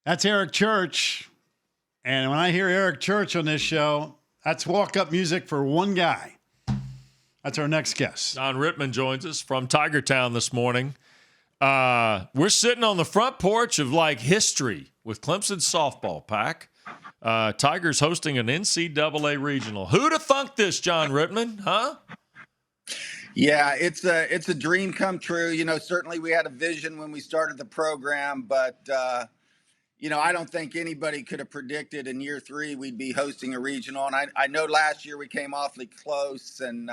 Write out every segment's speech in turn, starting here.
That's Eric Church. And when I hear Eric Church on this show, that's walk-up music for one guy. That's our next guest. John Rittman joins us from Tigertown this morning. We're sitting on the front porch of, history with Clemson softball pack. Tigers hosting an NCAA regional. Who'd have thunk this, John Rittman, huh? Yeah, it's a dream come true. Certainly we had a vision when we started the program, but I don't think anybody could have predicted in year 3 we'd be hosting a regional. And I know last year we came awfully close, and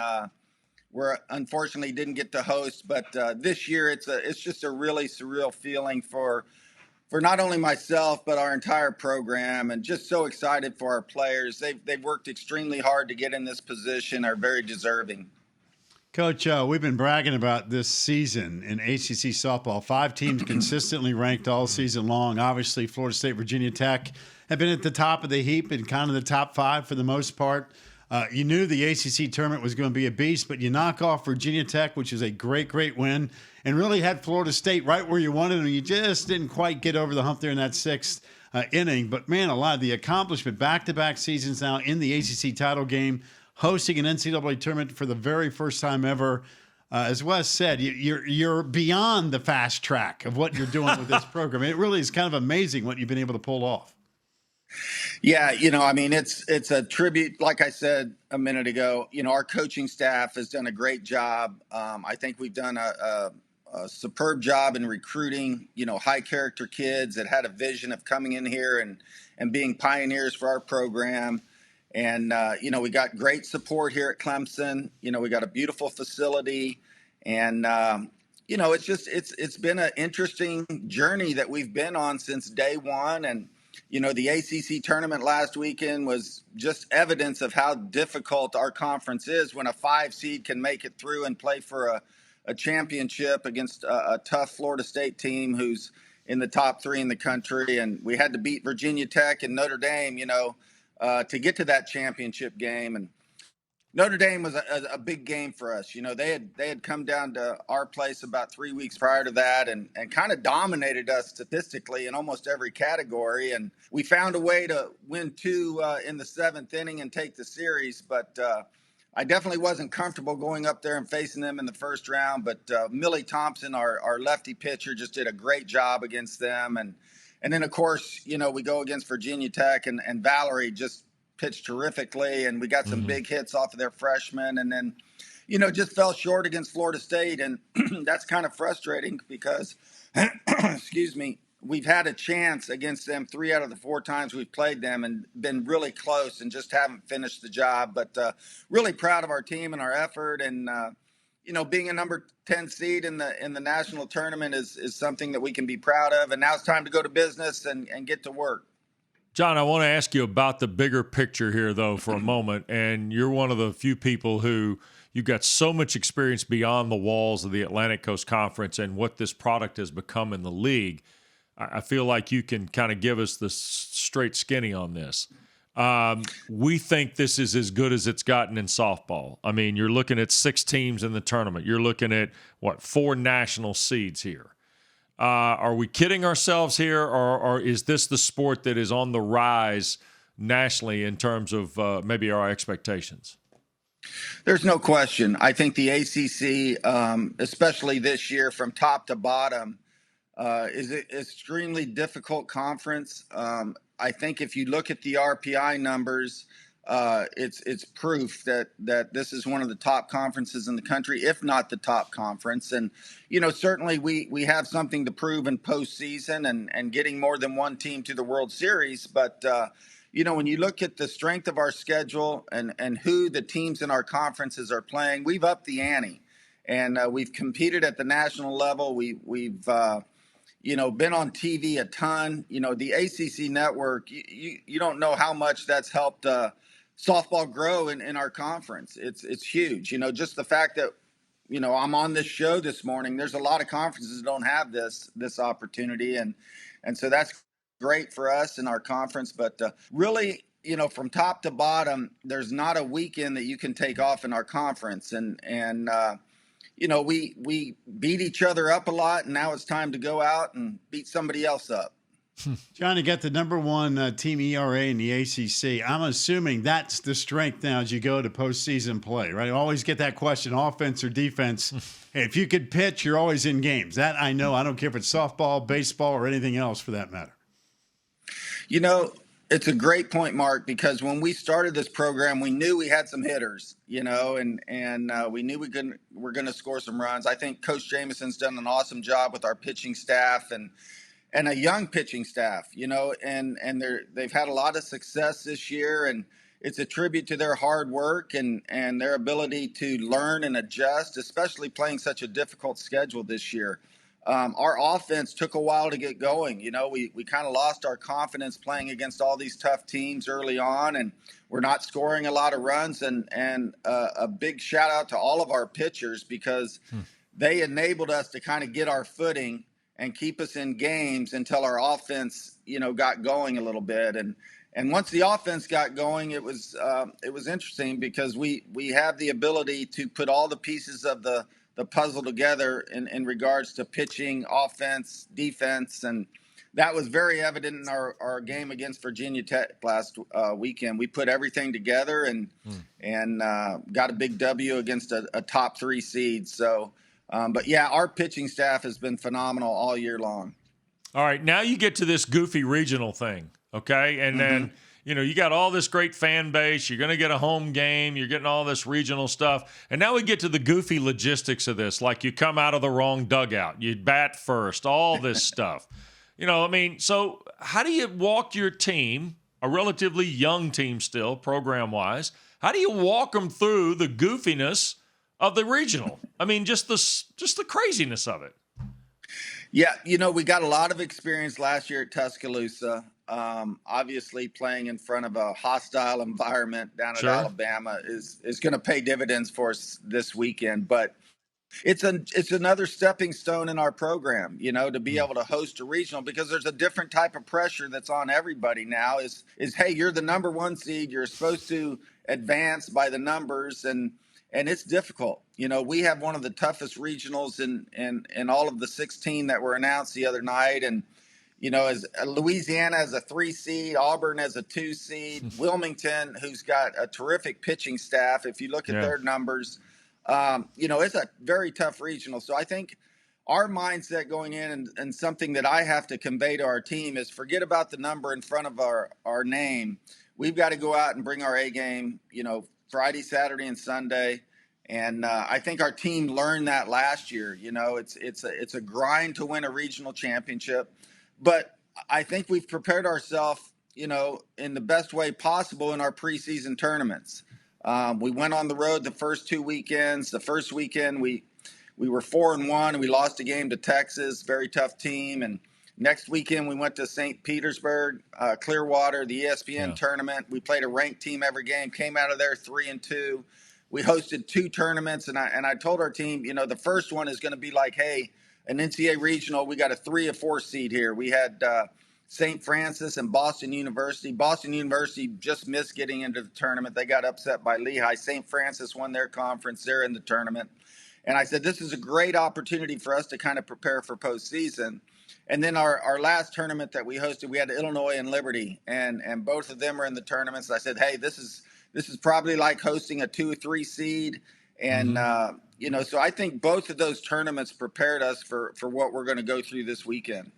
we're unfortunately didn't get to host. But this year it's just a really surreal feeling for not only myself but our entire program, and just so excited for our players. They've worked extremely hard to get in this position, are very deserving. Coach, we've been bragging about this season in ACC softball. 5 teams consistently ranked all season long. Obviously, Florida State, Virginia Tech have been at the top of the heap and kind of the top 5 for the most part. You knew the ACC tournament was going to be a beast, but you knock off Virginia Tech, which is a great, great win, and really had Florida State right where you wanted them. You just didn't quite get over the hump there in that 6th inning. But, man, a lot of the accomplishment, back-to-back seasons now in the ACC title game, hosting an NCAA tournament for the very first time ever. As Wes said, you're beyond the fast track of what you're doing with this program. It really is kind of amazing what you've been able to pull off. Yeah, it's a tribute. Like I said a minute ago, our coaching staff has done a great job. I think we've done a superb job in recruiting, high character kids that had a vision of coming in here and being pioneers for our program. And, we got great support here at Clemson. We got a beautiful facility. And, it's been an interesting journey that we've been on since day one. And, the ACC tournament last weekend was just evidence of how difficult our conference is when a 5 seed can make it through and play for a championship against a tough Florida State team who's in the top 3 in the country. And we had to beat Virginia Tech and Notre Dame, to get to that championship game. And Notre Dame was a big game for us. They had come down to our place about 3 weeks prior to that and kind of dominated us statistically in almost every category. And we found a way to win 2 in the 7th inning and take the series. But I definitely wasn't comfortable going up there and facing them in the first round. But Millie Thompson, our lefty pitcher, just did a great job against them. And then, of course, we go against Virginia Tech, and Valerie just pitched terrifically, and we got some big hits off of their freshmen. And then, just fell short against Florida State, and that's kind of frustrating because, excuse me, we've had a chance against them 3 out of the 4 times we've played them and been really close and just haven't finished the job. But really proud of our team and our effort, and being a number 10 seed in the national tournament is something that we can be proud of. And now it's time to go to business and get to work. John, I want to ask you about the bigger picture here, though, for a moment. And you're one of the few people who you've got so much experience beyond the walls of the Atlantic Coast Conference and what this product has become in the league. I feel like you can kind of give us the straight skinny on this. We think this is as good as it's gotten in softball. I mean, you're looking at 6 teams in the tournament. You're looking at, 4 national seeds here. Are we kidding ourselves here, or is this the sport that is on the rise nationally in terms of maybe our expectations? There's no question. I think the ACC, especially this year from top to bottom, is an extremely difficult conference. I think if you look at the RPI numbers, it's proof that this is one of the top conferences in the country, if not the top conference. And, certainly we have something to prove in postseason and getting more than one team to the World Series. But, when you look at the strength of our schedule and who the teams in our conferences are playing, we've upped the ante. And we've competed at the national level. We've been on TV a ton. The ACC Network, you don't know how much that's helped softball grow in our conference. It's huge. Just the fact that, I'm on this show this morning. There's a lot of conferences that don't have this opportunity. And so that's great for us in our conference. But really, from top to bottom, there's not a weekend that you can take off in our conference. And we beat each other up a lot, and now it's time to go out and beat somebody else up. Johnny got the number one team ERA in the ACC. I'm assuming that's the strength now as you go to postseason play, right? I always get that question, offense or defense. Hey, if you could pitch, you're always in games. That I know. I don't care if it's softball, baseball, or anything else for that matter. You know, it's a great point, Mark, because when we started this program, we knew we had some hitters, and we knew we're going to score some runs. I think Coach Jameson's done an awesome job with our pitching staff and a young pitching staff, and they've had a lot of success this year, and it's a tribute to their hard work and their ability to learn and adjust, especially playing such a difficult schedule this year. Our offense took a while to get going. We kind of lost our confidence playing against all these tough teams early on, and we're not scoring a lot of runs. And a big shout out to all of our pitchers because they enabled us to kind of get our footing and keep us in games until our offense, got going a little bit. And once the offense got going, it was interesting because we have the ability to put all the pieces of the puzzle together in regards to pitching, offense, defense, and that was very evident in our game against Virginia Tech last weekend. We put everything together and got a big W against a top 3 seed. So, but yeah, our pitching staff has been phenomenal all year long. All right, now you get to this goofy regional thing, okay? And then, you got all this great fan base. You're going to get a home game. You're getting all this regional stuff. And now we get to the goofy logistics of this, like you come out of the wrong dugout. You bat first, all this stuff. So how do you walk your team, a relatively young team still, program-wise, how do you walk them through the goofiness of the regional? Just the craziness of it. Yeah, we got a lot of experience last year at Tuscaloosa. Obviously, playing in front of a hostile environment down at Alabama is going to pay dividends for us this weekend. But it's another stepping stone in our program, to be able to host a regional because there's a different type of pressure that's on everybody now. Is hey, you're the number 1 seed. You're supposed to advance by the numbers and it's difficult. We have one of the toughest regionals in all of the 16 that were announced the other night. And, as Louisiana as a 3 seed, Auburn as a 2 seed, Wilmington, who's got a terrific pitching staff. If you look at their numbers, it's a very tough regional. So I think our mindset going in and something that I have to convey to our team is forget about the number in front of our name. We've got to go out and bring our A game, Friday, Saturday, and Sunday. And I think our team learned that last year. It's a grind to win a regional championship. But I think we've prepared ourselves, in the best way possible in our preseason tournaments. We went on the road the first 2 weekends. The first weekend, we were 4-1, and we lost a game to Texas, very tough team. And next weekend, we went to St. Petersburg, Clearwater, the ESPN tournament. We played a ranked team every game, came out of there 3-2. We hosted 2 tournaments, and I told our team, the first one is going to be like, hey, an NCAA regional. We got a 3 or 4 seed here. We had St. Francis and Boston University. Boston University just missed getting into the tournament. They got upset by Lehigh. St. Francis won their conference. They're in the tournament. And I said, this is a great opportunity for us to kind of prepare for postseason. And then our last tournament that we hosted, we had Illinois and Liberty, and both of them are in the tournaments. I said, hey, this is probably like hosting a 2 or 3 seed. And, so I think both of those tournaments prepared us for what we're going to go through this weekend.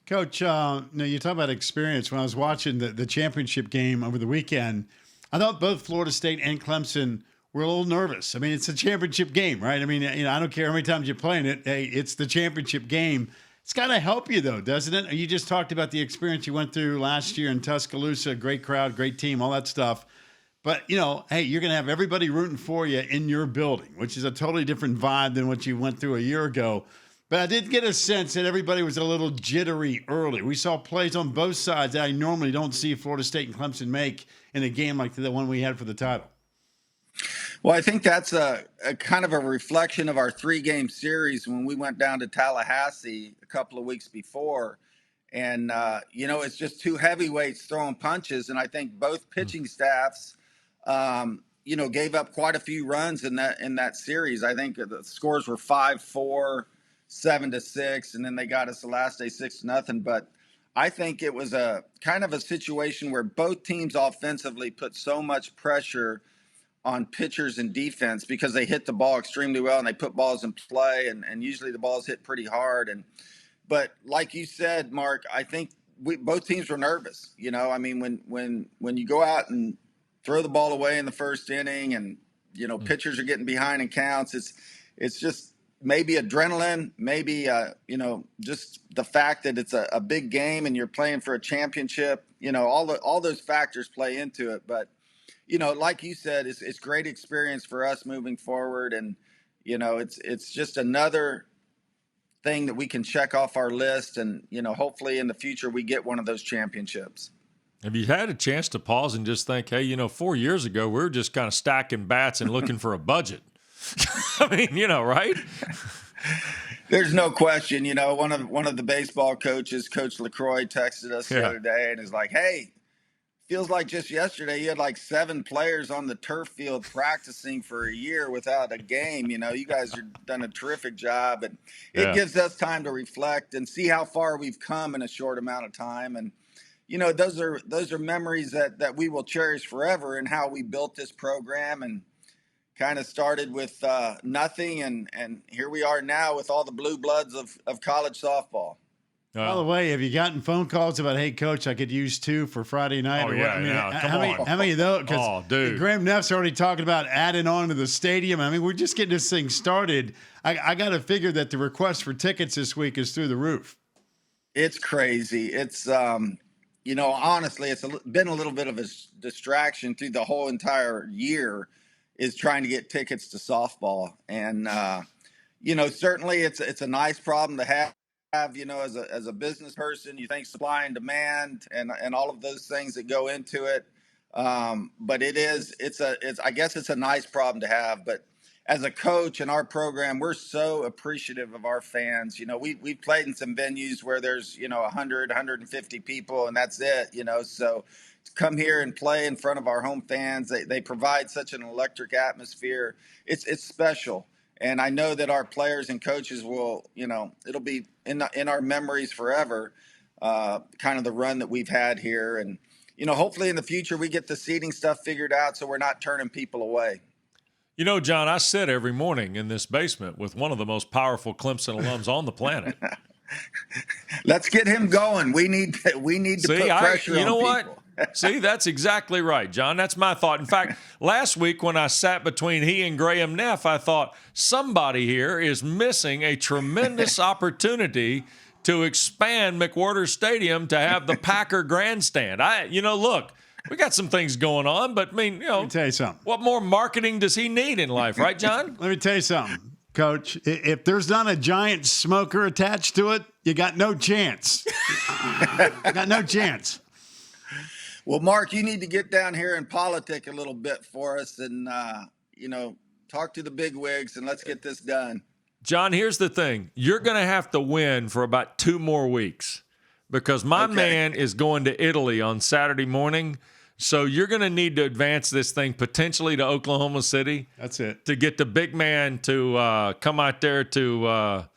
Coach, you talk about experience. When I was watching the championship game over the weekend, I thought both Florida State and Clemson were a little nervous. It's a championship game, right? I don't care how many times you're playing it. Hey, it's the championship game. It's got to help you, though, doesn't it? You just talked about the experience you went through last year in Tuscaloosa, great crowd, great team, all that stuff. But, hey, you're going to have everybody rooting for you in your building, which is a totally different vibe than what you went through a year ago. But I did get a sense that everybody was a little jittery early. We saw plays on both sides that I normally don't see Florida State and Clemson make in a game like the one we had for the title. Well, I think that's a kind of a reflection of our 3-game series when we went down to Tallahassee a couple of weeks before. And, it's just 2 heavyweights throwing punches. And I think both pitching staffs, gave up quite a few runs in that series. I think the scores were 5-4, 7-6, and then they got us the last day 6-0. But I think it was a kind of a situation where both teams offensively put so much pressure on pitchers and defense because they hit the ball extremely well and they put balls in play, and usually the balls hit pretty hard. But like you said, Mark, I think both teams were nervous. You know, I mean, when you go out and throw the ball away in the first inning, and pitchers are getting behind in counts, it's just maybe adrenaline, maybe just the fact that it's a big game and you're playing for a championship. All those factors play into it. But like you said, it's great experience for us moving forward, and it's just another thing that we can check off our list, and hopefully in the future we get one of those championships. Have you had a chance to pause and just think, hey, 4 years ago we were just kind of stacking bats and looking for a budget? I mean, right? There's no question. One of the baseball coaches, Coach LaCroix, texted us the other day and is like, hey, feels like just yesterday you had like 7 players on the turf field practicing for a year without a game. You guys have done a terrific job, and it gives us time to reflect and see how far we've come in a short amount of time. And those are memories that we will cherish forever, and how we built this program and kind of started with nothing, and here we are now with all the blue bloods of college softball. By the way, have you gotten phone calls about, hey, Coach, I could use 2 for Friday night? Oh, yeah, come on. How many of those? Because Graham Neff's already talking about adding on to the stadium. I mean, we're just getting this thing started. I got to figure that the request for tickets this week is through the roof. It's crazy. It's, honestly, it's been a little bit of a distraction through the whole entire year, is trying to get tickets to softball. And, certainly it's a nice problem to have. As a business person, you think supply and demand and all of those things that go into it. But I guess it's a nice problem to have. But as a coach in our program, we're so appreciative of our fans. We've played in some venues where there's 100, 150 people, and that's it. So to come here and play in front of our home fans, they provide such an electric atmosphere. It's special. And I know that our players and coaches will, it'll be in our memories forever, kind of the run that we've had here. And, hopefully in the future we get the seating stuff figured out so we're not turning people away. John, I sit every morning in this basement with one of the most powerful Clemson alums on the planet. Let's get him going. We need to put pressure on people. What? See, that's exactly right, John. That's my thought. In fact, last week when I sat between he and Graham Neff, I thought somebody here is missing a tremendous opportunity to expand McWhorter Stadium to have the Packer grandstand. Look, we got some things going on, but let me tell you something. What more marketing does he need in life, right, John? Let me tell you something, Coach. If there's not a giant smoker attached to it, you got no chance. You got no chance. Well, Mark, you need to get down here and politic a little bit for us and, talk to the big wigs and let's get this done. John, here's the thing. You're going to have to win for about 2 more weeks because my man is going to Italy on Saturday morning. So you're going to need to advance this thing potentially to Oklahoma City. That's it. To get the big man to come out there to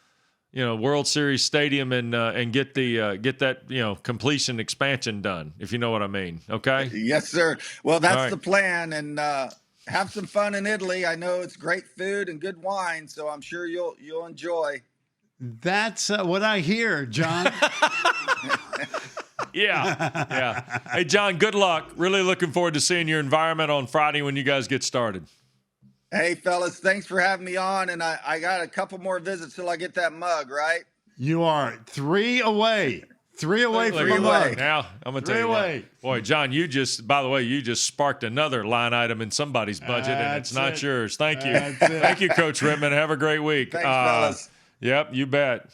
World Series Stadium and get that completion expansion done, if you know what I mean. Okay. Yes, sir. Well, that's the plan, and have some fun in Italy. I know it's great food and good wine, so I'm sure you'll enjoy. That's what I hear, John. Yeah. Hey, John, good luck. Really looking forward to seeing your environment on Friday when you guys get started. Hey, fellas, thanks for having me on, and I got a couple more visits till I get that mug, right? You are 3 away. 3 away from your mug. Now, I'm going to tell you what. Boy, John, by the way, you just sparked another line item in somebody's budget, and it's not yours. Thank you. Thank you, Coach Rittman. Have a great week. Thanks, fellas. Yep, you bet.